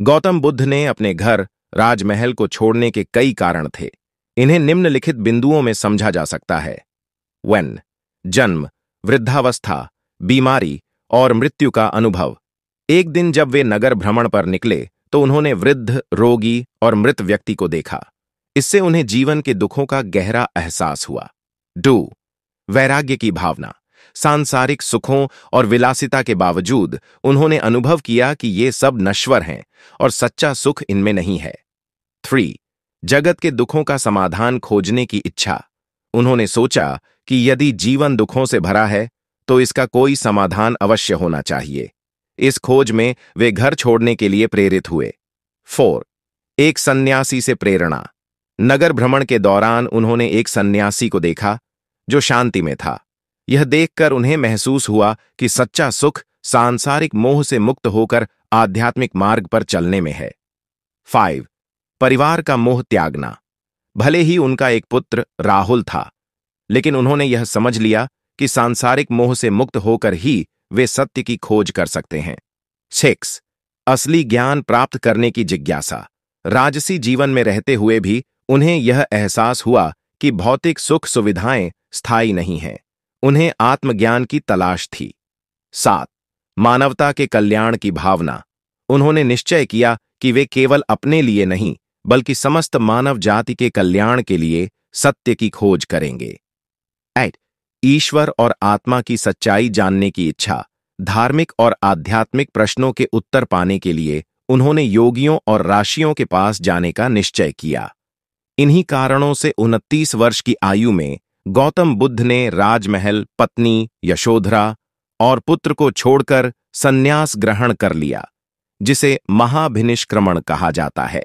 गौतम बुद्ध ने अपने घर राजमहल को छोड़ने के कई कारण थे। इन्हें निम्नलिखित बिंदुओं में समझा जा सकता है। वन, जन्म, वृद्धावस्था, बीमारी और मृत्यु का अनुभव। एक दिन जब वे नगर भ्रमण पर निकले तो उन्होंने वृद्ध, रोगी और मृत व्यक्ति को देखा। इससे उन्हें जीवन के दुखों का गहरा एहसास हुआ। डू, वैराग्य की भावना। सांसारिक सुखों और विलासिता के बावजूद उन्होंने अनुभव किया कि ये सब नश्वर हैं और सच्चा सुख इनमें नहीं है। 3, जगत के दुखों का समाधान खोजने की इच्छा। उन्होंने सोचा कि यदि जीवन दुखों से भरा है तो इसका कोई समाधान अवश्य होना चाहिए। इस खोज में वे घर छोड़ने के लिए प्रेरित हुए। 4, एक सन्यासी से प्रेरणा। नगर भ्रमण के दौरान उन्होंने एक सन्यासी को देखा जो शांति में था। यह देखकर उन्हें महसूस हुआ कि सच्चा सुख सांसारिक मोह से मुक्त होकर आध्यात्मिक मार्ग पर चलने में है। 5, परिवार का मोह त्यागना। भले ही उनका एक पुत्र राहुल था, लेकिन उन्होंने यह समझ लिया कि सांसारिक मोह से मुक्त होकर ही वे सत्य की खोज कर सकते हैं। 6, असली ज्ञान प्राप्त करने की जिज्ञासा। राजसी जीवन में रहते हुए भी उन्हें यह एहसास हुआ कि भौतिक सुख सुविधाएं स्थायी नहीं हैं। उन्हें आत्मज्ञान की तलाश थी। 7, मानवता के कल्याण की भावना। उन्होंने निश्चय किया कि वे केवल अपने लिए नहीं बल्कि समस्त मानव जाति के कल्याण के लिए सत्य की खोज करेंगे। 8, ईश्वर और आत्मा की सच्चाई जानने की इच्छा। धार्मिक और आध्यात्मिक प्रश्नों के उत्तर पाने के लिए उन्होंने योगियों और ऋषियों के पास जाने का निश्चय किया। इन्हीं कारणों से 29 वर्ष की आयु में गौतम बुद्ध ने राजमहल, पत्नी यशोधरा और पुत्र को छोड़कर संन्यास ग्रहण कर लिया, जिसे महाभिनिष्क्रमण कहा जाता है।